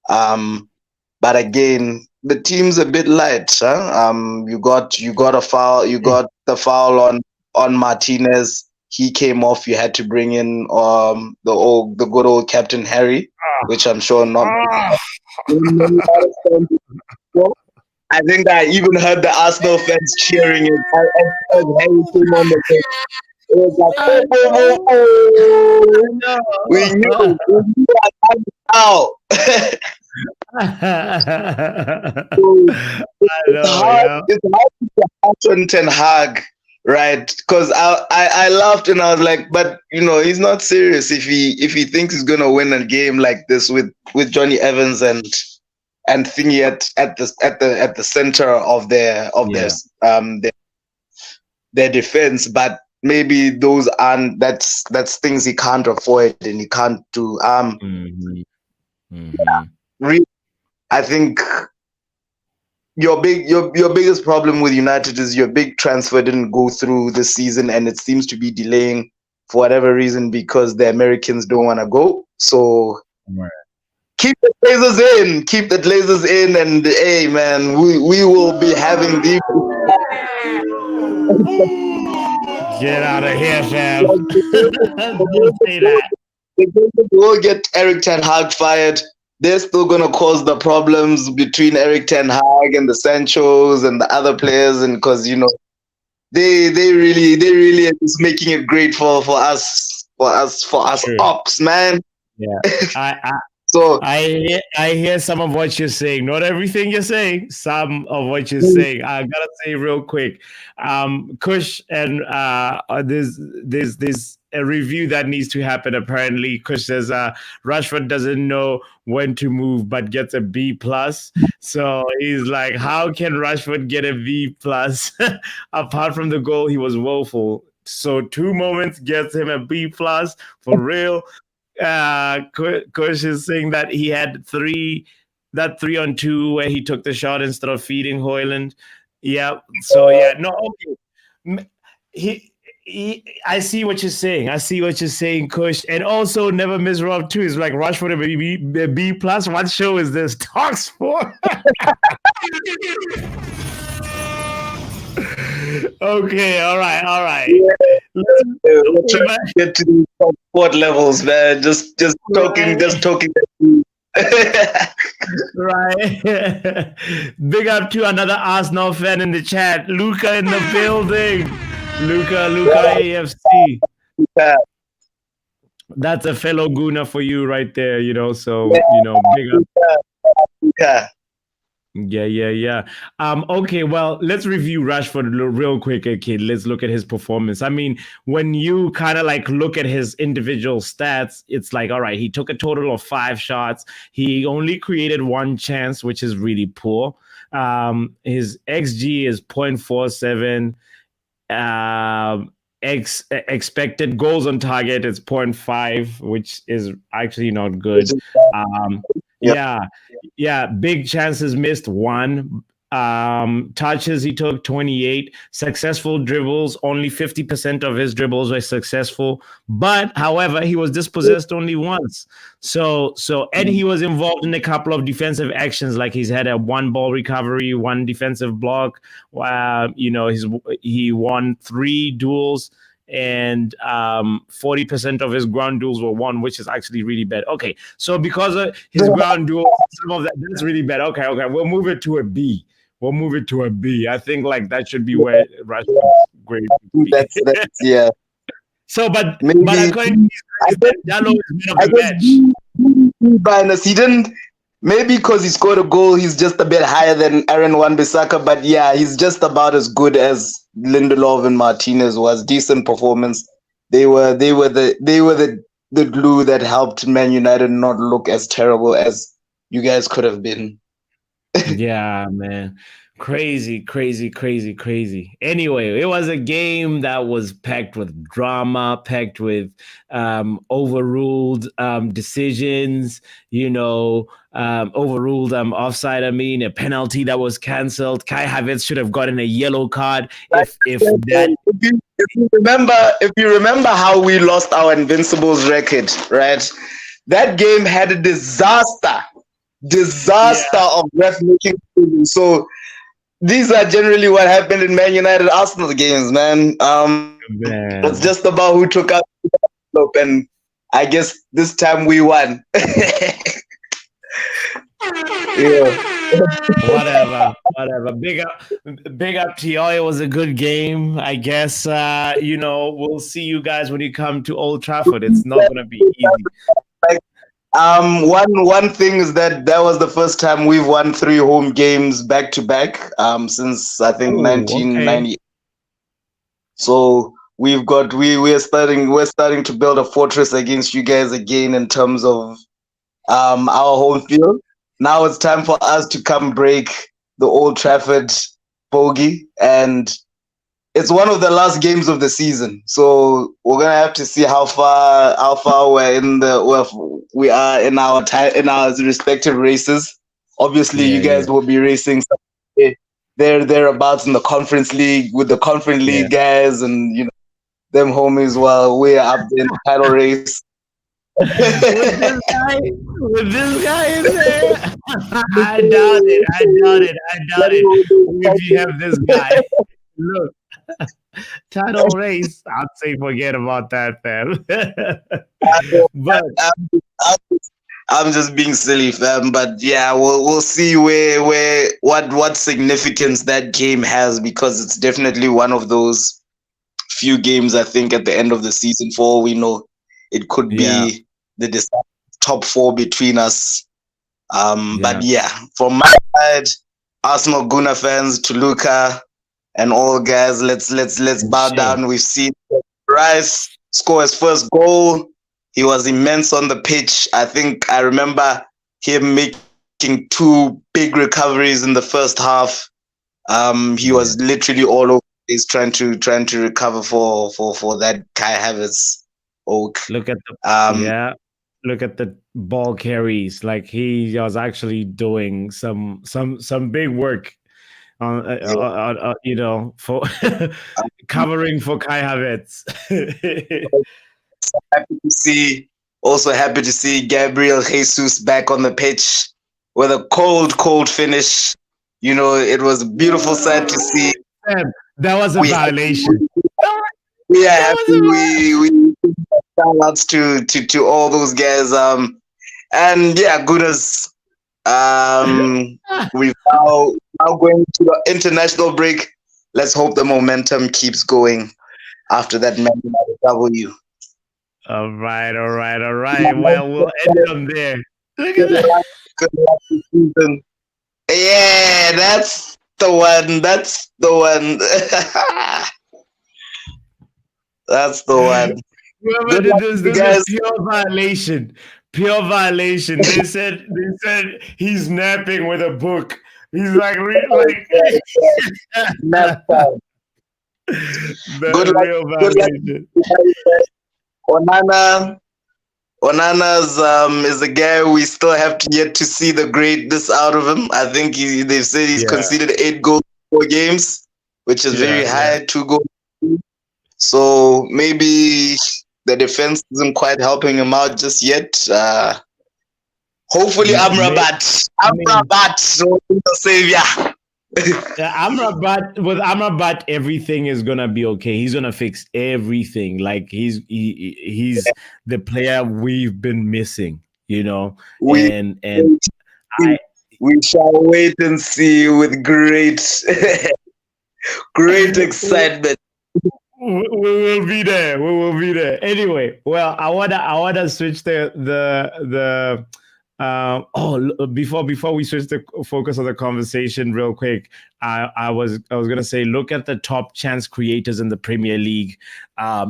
But again, the team's a bit light. You got a foul. You got the foul on Martinez. He came off. You had to bring in the good old Captain Harry, which I'm sure not. I think I even heard the Arsenal fans cheering it. As Harry came on the pitch. It was like, we knew how. It's hard to get Antony, right? Because I laughed and I was like, but he's not serious if he thinks he's gonna win a game like this with Johnny Evans and Thingy at the center of their defense, but maybe those aren't that's things he can't avoid and he can't do. Really, I think your biggest problem with United is your big transfer didn't go through this season, and it seems to be delaying for whatever reason because the Americans don't want to go. So keep the Glazers in, and hey man, we will be having the. Get out of here, fam. Don't say that. They will get eriktenhag fired. They're still gonna cause the problems between eriktenhag and the Sanchos and the other players, and because they really are just making it great for us sure. Ops, man. Yeah, So I hear some of what you're saying. Not everything you're saying. Some of what you're saying. I gotta say real quick, Kush, and there's a review that needs to happen. Apparently, Kush says Rashford doesn't know when to move, but gets a B+. So he's like, how can Rashford get a B+? Apart from the goal, he was woeful. So 2 moments gets him a B+ for real. Kush is saying that he had 3-on-2 where he took the shot instead of feeding Haaland. Yeah. So I see what you're saying. Kush, and also never miss Rob too. It's like Rashford a B+. What show is this? Talks for. Okay, all right. We're trying to get to the top sport levels, man. Just talking. Right. Big up to another Arsenal fan in the chat. Luca in the building. Luca AFC. That's a fellow Gooner for you right there, so, big up. Luca. Yeah. Okay, well, let's review Rashford real quick, kid. Let's look at his performance. I mean, when you kind of look at his individual stats, it's like, all right, he took a total of 5 shots. He only created 1 chance, which is really poor. His XG is 0.47. Expected goals on target is 0.5, which is actually not good. Yeah, big chances missed 1. Touches he took 28. Successful dribbles, only 50% of his dribbles were successful. But however, he was dispossessed only once. So and he was involved in a couple of defensive actions, like he's had a 1 ball recovery, 1 defensive block. He won 3 duels. And 40% of his ground duels were won, which is actually really bad. Okay, so because of his ground duels, some of that's really bad. Okay, we'll move it to a B. I think that should be where Rashford's grade would be. That's yeah. So, but according to Diallo is man of the match. He didn't. Maybe because he scored a goal, he's just a bit higher than Aaron Wan-Bissaka. But yeah, he's just about as good as Lindelof and Martinez was. Decent performance. They were the glue that helped Man United not look as terrible as you guys could have been. Yeah, man. Crazy. Anyway, it was a game that was packed with drama, packed with overruled decisions, overruled offside. I mean, a penalty that was cancelled. Kai Havertz should have gotten a yellow card. If you remember how we lost our Invincibles record, right? That game had a disaster of ref making decisions. So these are generally what happened in Man United Arsenal games, man. It's just about who took out the envelope, and I guess this time we won. Yeah. Whatever. Big up to y'all. It was a good game. I guess we'll see you guys when you come to Old Trafford. It's not gonna be easy. Like, one thing is that was the first time we've won 3 home games back to back. Since I think 1990. Okay. So we're starting to build a fortress against you guys again in terms of our home field. Now it's time for us to come break the Old Trafford bogey, and it's one of the last games of the season. So we're gonna have to see how far we are in our respective races. Obviously, you guys will be racing thereabouts in the Conference League with the Conference League guys, and them homies, while we're up in the title race. with this guy in there. I doubt it. If you have this guy, look, title race, I'd say forget about that, fam. But I'm just being silly, fam. But yeah, we'll see what significance that game has, because it's definitely one of those few games. I think at the end of the season, for all we know, it could be the top 4 between us. But yeah, from my side, Arsenal Guna fans, to Luca and all guys, let's bow down. We've seen Rice score his first goal. He was immense on the pitch. I think I remember him making 2 big recoveries in the first half. He was literally all over. He's trying to recover for that Kai Havertz oak. Look at the ball carries. Like, he was actually doing some big work on for covering for Kai Havertz. Happy to see Gabriel Jesus back on the pitch with a cold finish. It was a beautiful sight to see. That was a violation. We are happy. We shout outs to all those guys. And yeah, goodness. We're now going to the international break. Let's hope the momentum keeps going after that Man United W. All right. Well, we'll end it on there. Look at that. Good luck this season. Yeah, that's the one. That's the one. That's the one. Whoever did this is pure violation. They said he's napping with a book. He's like nap time. Good real violation. Onana's is a guy we still have to yet to see the greatness out of him. I think they've said he's conceded 8 goals in 4 games, which is very high. 2 goals. So maybe the defense isn't quite helping him out just yet. Hopefully, Amrabat, so the savior. With Amrabat, everything is gonna be okay. He's gonna fix everything. Like, he's the player we've been missing, We shall wait and see with great excitement. We will be there. Anyway, well, I wanna switch before we switch the focus of the conversation real quick, I was gonna say, look at the top chance creators in the Premier League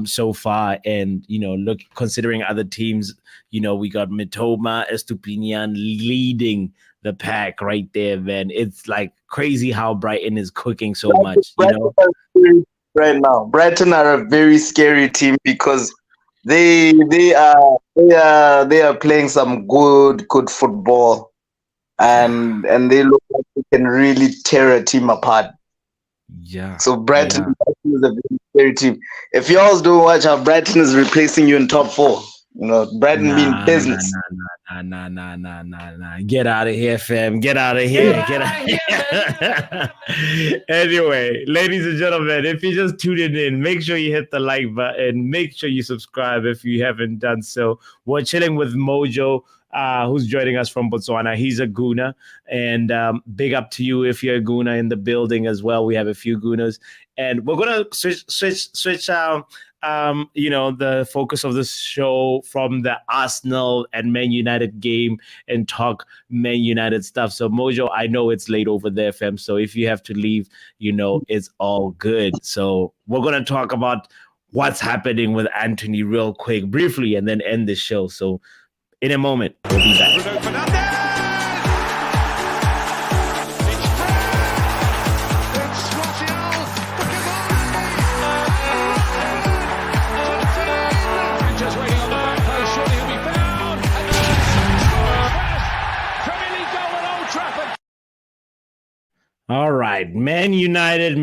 so far, and look, considering other teams, we got Mitoma, Estupinian leading the pack right there, man. It's like crazy how Brighton is cooking so much. Right now, Brighton are a very scary team because they are playing some good football, and they look like they can really tear a team apart. Yeah. So Brighton is a very scary team. If y'all don't watch how Brighton is replacing you in top 4, Brighton mean business. Nah. Get out of here, fam. Get out of here. Get out of here. Anyway, ladies and gentlemen, if you're just tuning in, make sure you hit the like button. Make sure you subscribe if you haven't done so. We're chilling with Mojo, who's joining us from Botswana. He's a Guna, and big up to you if you're a Guna in the building as well. We have a few Gunas, and we're gonna switch the focus of this show from the Arsenal and Man United game and talk Man United stuff. So Mojo, I know it's late over there, fam. So if you have to leave, it's all good. So we're gonna talk about what's happening with Antony real quick, briefly, and then end the show. So in a moment, we'll be back. All right, Man United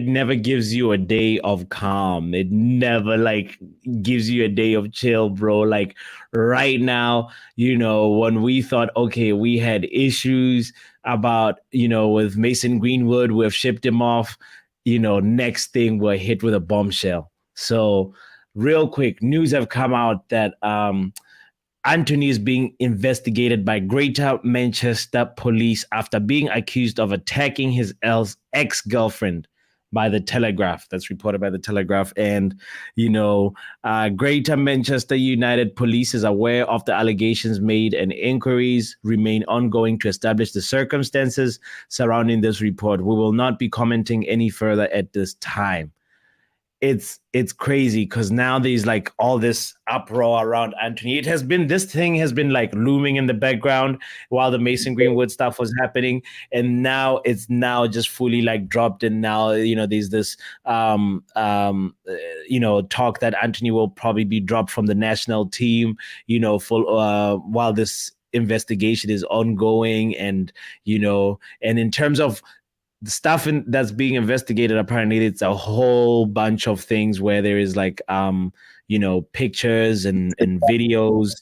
never gives you a day of calm. It never gives you a day of chill, bro. Like right now, when we thought, okay, we had issues about, with Mason Greenwood, we've shipped him off, next thing we're hit with a bombshell. So real quick, news have come out that Antony is being investigated by Greater Manchester Police after being accused of attacking his ex-girlfriend by the Telegraph. That's reported by the Telegraph. And, Greater Manchester United Police is aware of the allegations made and inquiries remain ongoing to establish the circumstances surrounding this report. We will not be commenting any further at this time. It's crazy because now there's all this uproar around Antony. This thing has been looming in the background while the Mason Greenwood stuff was happening, and now it's just fully dropped. And now there's this talk that Antony will probably be dropped from the national team. While this investigation is ongoing, and in terms of the stuff that's being investigated, apparently it's a whole bunch of things where there is pictures and videos.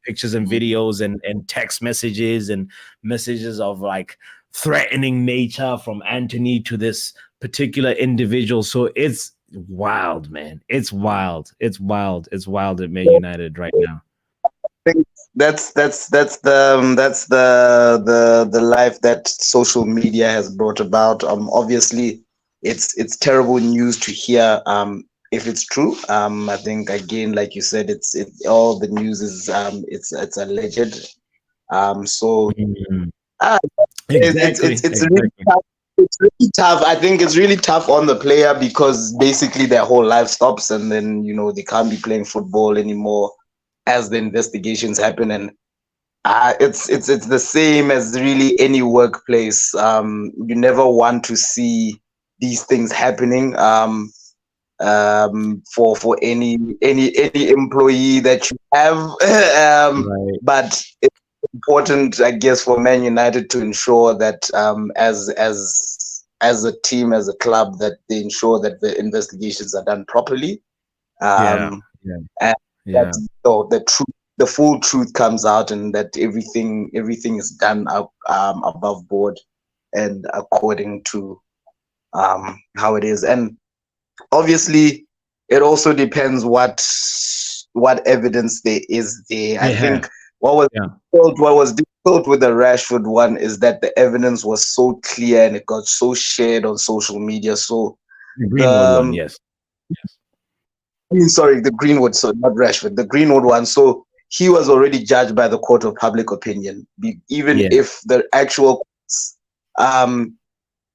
Pictures and videos and text messages and messages of threatening nature from Antony to this particular individual. So it's wild, man. It's wild. It's wild at Man United right now. I think that's the life that social media has brought about. Obviously, it's terrible news to hear. If it's true, I think again, like you said, all the news is it's alleged. It's really tough. It's really tough. I think it's really tough on the player because basically their whole life stops, and then they can't be playing football anymore as the investigations happen. And it's the same as really any workplace. You never want to see these things happening for any employee that you have. Right. But it's important, I guess, for Man United to ensure that as a team, as a club, that they ensure that the investigations are done properly. That the full truth comes out, and that everything is done above board and according to how it is. And obviously, it also depends what evidence there is there. I think what was difficult with the Rashford one is that the evidence was so clear and it got so shared on social media. So the Greenwood one, yes. Sorry, the Greenwood, so not Rashford, the Greenwood one. So he was already judged by the court of public opinion, even if the actual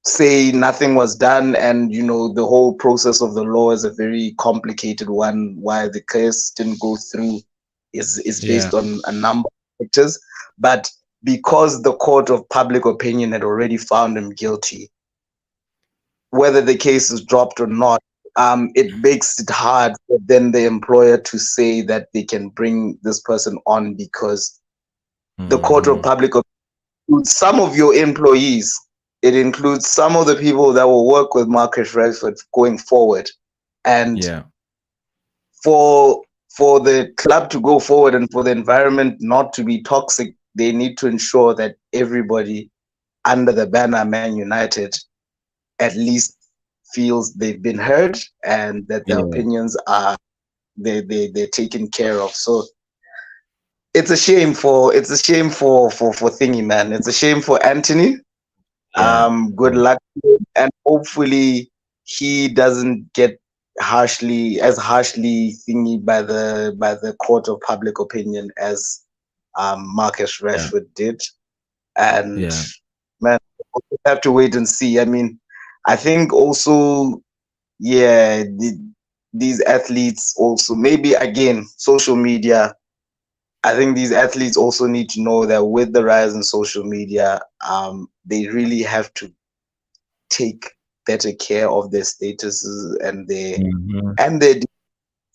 say nothing was done, and the whole process of the law is a very complicated one. Why the case didn't go through is based on a number of factors, but because the court of public opinion had already found him guilty, whether the case is dropped or not, it makes it hard for then the employer to say that they can bring this person on, because the court of public opinion includes some of your employees. It includes some of the people that will work with Marcus Rashford going forward. And for for the club to go forward and for the environment not to be toxic, they need to ensure that everybody under the banner Man United at least feels they've been heard and that their opinions are they're taken care of. So it's a shame for Thingy, man. It's a shame for Antony. Good luck to him, and hopefully he doesn't get harshly thingy by the court of public opinion as Marcus Rashford did. And man, we'll have to wait and see. I mean, I think also, these athletes also, maybe again, social media. I think these athletes also need to know that with the rise in social media, they really have to take better care of their statuses and their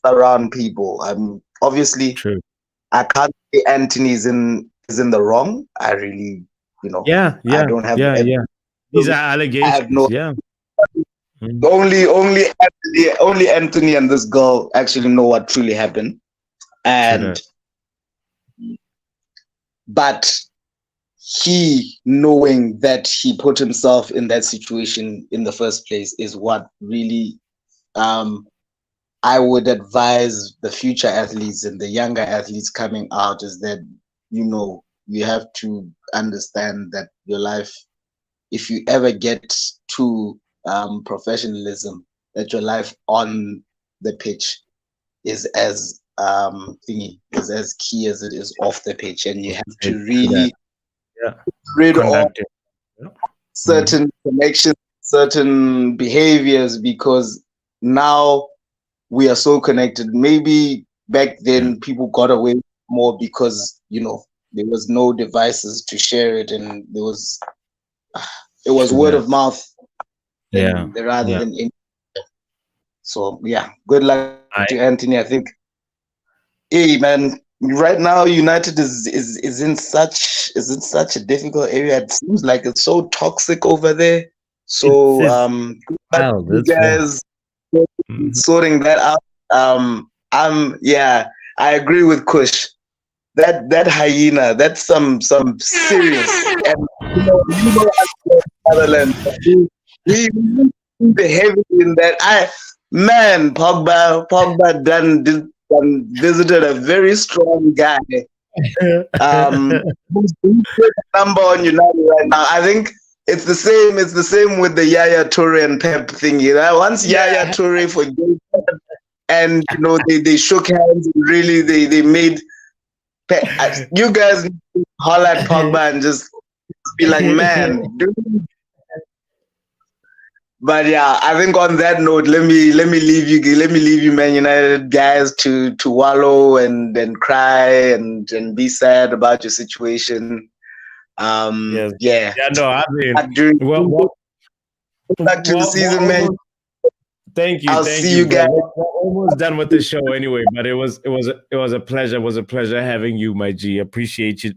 around people. Obviously, true. I can't say Antony is in the wrong. I really, I don't have These are allegations. I have no. Only Antony and this girl actually know what truly happened, and but he knowing that he put himself in that situation in the first place is what really I would advise the future athletes and the younger athletes coming out is that, you have to understand that your life, if you ever get to professionalism, that your life on the pitch is as key as it is off the pitch, and you have to really rid of certain connections, certain behaviors, because now we are so connected. Maybe back then people got away more because there was no devices to share it, and it was word of mouth rather than any. So good luck to Antony. I think, hey man, right now United is in such a difficult area. It seems like it's so toxic over there. So you guys sorting that out. I agree with Kush. That hyena, that's some serious, and Netherlands. We the heavy in that. Pogba done visited a very strong guy. Who's number on United right now? I think it's the same. It's the same with the Yaya Toure and Pep thingy. Once Yaya Toure forgave, and they shook hands and really they made. You guys holler at Pogba and just be like, man, dude. But I think on that note, let me leave you, Man United guys, to wallow and cry and be sad about your situation. I mean, back to the season, man. Thank you. I'll see you guys. We're almost done with the show anyway, but it was a pleasure. It was a pleasure having you, my G. Appreciate you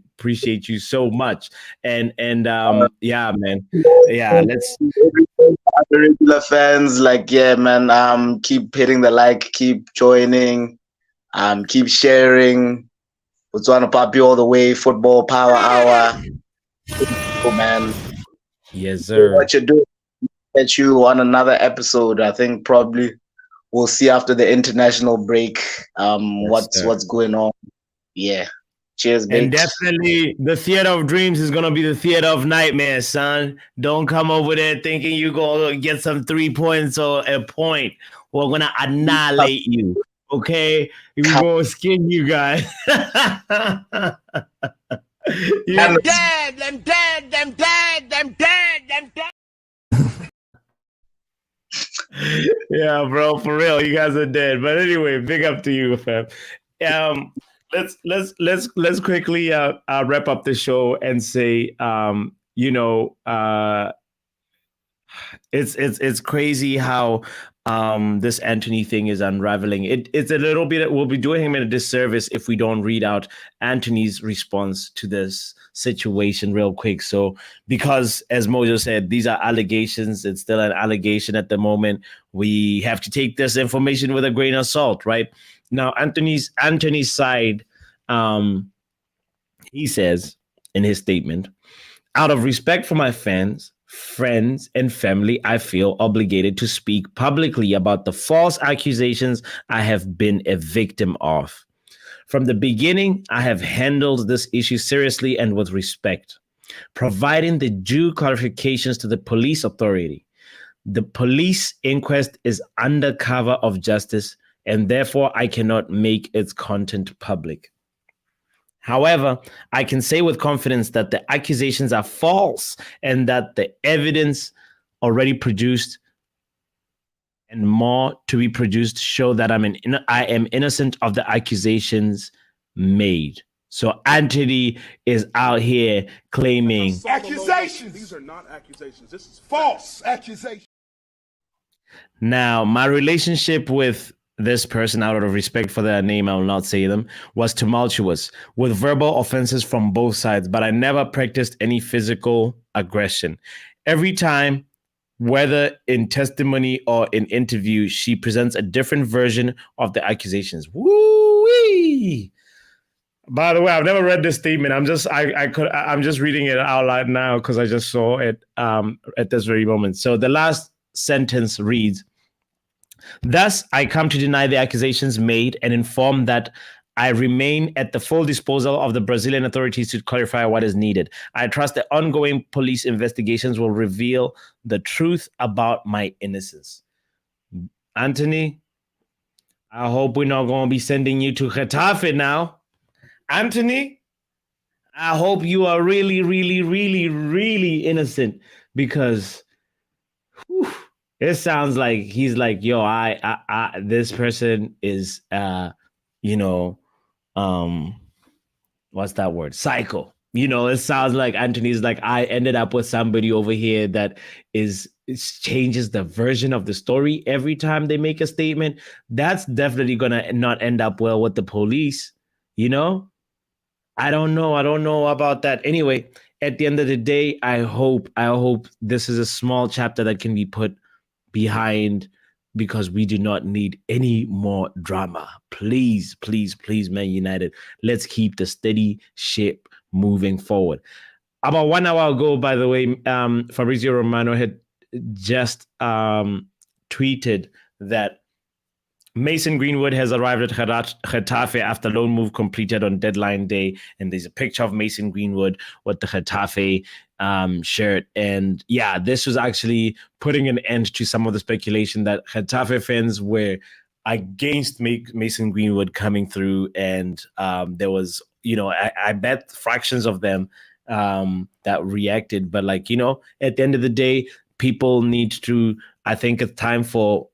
so much. And man. Let's regular fans, man. Keep hitting the like, keep joining, keep sharing. Botswanapapi all the way. Football Power Hour. Oh man. Yes, sir. What you do? Get you on another episode. I think probably we'll see after the international break what's going on. Yeah. Cheers, mate. And definitely the theater of dreams is gonna be the theater of nightmares, son. Don't come over there thinking you're gonna get some 3 points or a point. We're gonna annihilate you. Okay? We're gonna skin you guys. I'm dead. Yeah, bro, for real, you guys are dead. But anyway, big up to you, fam. Let's quickly wrap up the show and say, it's crazy how this Antony thing is unraveling. It's a little bit, we'll be doing him a disservice if we don't read out Antony's response to this situation real quick. So, because as Mojo said, these are allegations. It's still an allegation at the moment. We have to take this information with a grain of salt, right? Now, Antony's side, he says in his statement, out of respect for my fans, friends, and family, I feel obligated to speak publicly about the false accusations I have been a victim of. From the beginning, I have handled this issue seriously and with respect, providing the due clarifications to the police authority. The police inquest is under cover of justice, and therefore I cannot make its content public. However, I can say with confidence that the accusations are false and that the evidence already produced and more to be produced show that I am innocent of the accusations made. So Antony is out here claiming Accusations. These are not accusations. This is false accusations. Now, my relationship with this person, out of respect for their name, I will not say them, was tumultuous, with verbal offenses from both sides, but I never practiced any physical aggression. Every time, whether in testimony or in interview, she presents a different version of the accusations. Woo-wee! By the way, I've never read this statement. I'm just reading it out loud now because I just saw it at this very moment. So the last sentence reads, thus, I come to deny the accusations made and inform that I remain at the full disposal of the Brazilian authorities to clarify what is needed. I trust the ongoing police investigations will reveal the truth about my innocence. Antony, I hope we're not going to be sending you to Getafe now. Antony, I hope you are really, really, really, really innocent, because it sounds like he's like, yo, I this person is, what's that word? Psycho. It sounds like Antony's like, I ended up with somebody over here that changes the version of the story every time they make a statement. That's definitely gonna not end up well with the police. I don't know about that. Anyway, at the end of the day, I hope this is a small chapter that can be put behind, because we do not need any more drama. Please, please, please, Man United, let's keep the steady ship moving forward. About 1 hour ago, by the way, Fabrizio Romano had just tweeted that Mason Greenwood has arrived at Getafe after loan move completed on deadline day. And there's a picture of Mason Greenwood with the Getafe shirt. And yeah, this was actually putting an end to some of the speculation that Getafe fans were against Mason Greenwood coming through. And there was, I bet fractions of them that reacted. But at the end of the day, people need to, I think it's time for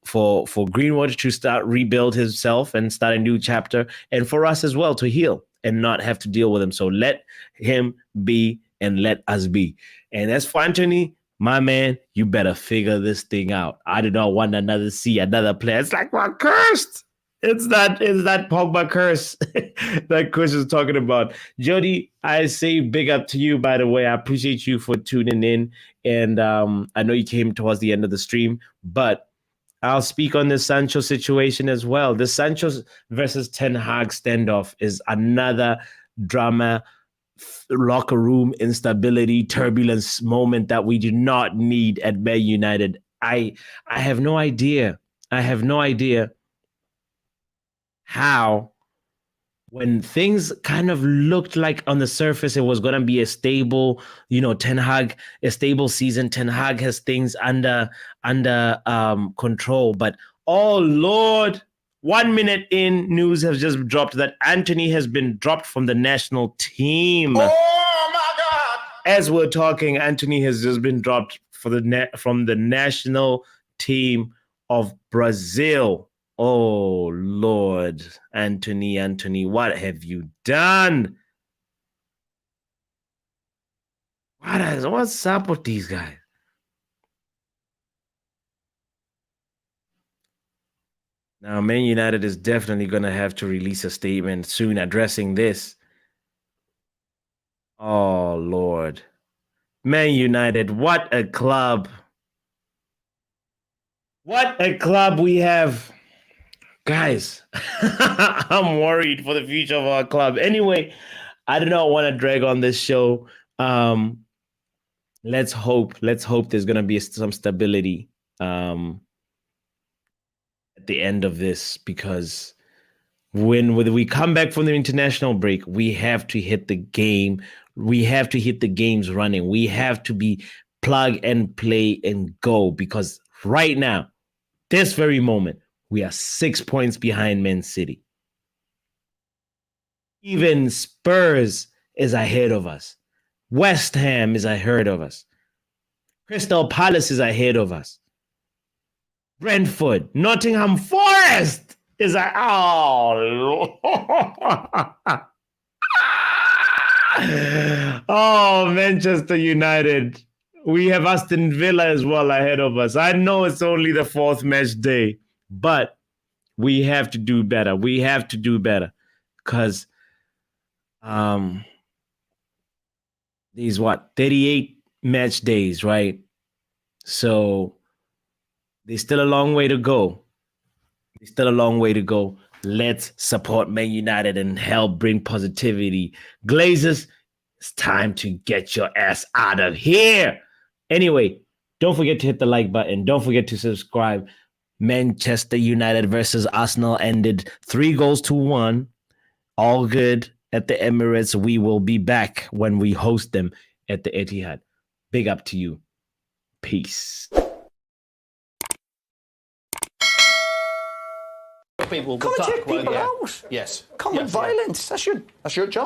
Greenwood to start rebuild himself and start a new chapter, and for us as well to heal and not have to deal with him. So let him be and let us be. And as for Antony, my man, you better figure this thing out. I do not want see another player. It's like, well, cursed. It's that Pogba curse that Chris is talking about. Jody, I say big up to you, by the way. I appreciate you for tuning in. And I know you came towards the end of the stream, but I'll speak on the Sancho situation as well. The Sancho versus Ten Hag standoff is another drama, locker room instability, turbulence moment that we do not need at Man United. I have no idea. How, when things kind of looked like on the surface it was going to be a stable, Ten Hag, a stable season. Ten Hag has things under control. But oh Lord, 1 minute in, news has just dropped that Antony has been dropped from the national team. Oh my God! As we're talking, Antony has just been dropped from the national team of Brazil. Oh, Lord, Antony, what have you done? What's up with these guys? Now, Man United is definitely going to have to release a statement soon addressing this. Oh, Lord. Man United, what a club. What a club we have. Guys, I'm worried for the future of our club. Anyway, I do not want to drag on this show. Let's hope there's going to be some stability at the end of this, because when we come back from the international break, we have to hit the game. We have to hit the games running. We have to be plug and play and go, because right now, this very moment, we are 6 points behind Man City. Even Spurs is ahead of us. West Ham is ahead of us. Crystal Palace is ahead of us. Brentford, Nottingham Forest is oh, Manchester United. We have Aston Villa as well ahead of us. I know it's only the 4th match day, but we have to do better. We have to do better, because these 38 match days, right? So there's still a long way to go. Let's support Man United and help bring positivity. Glazers, it's time to get your ass out of here. Anyway, don't forget to hit the like button. Don't forget to subscribe. Manchester United versus Arsenal ended 3-1. All good at the Emirates. We will be back when we host them at the Etihad. Big up to you. Peace. People will duck, won't you? Yes. Common violence. That's your job.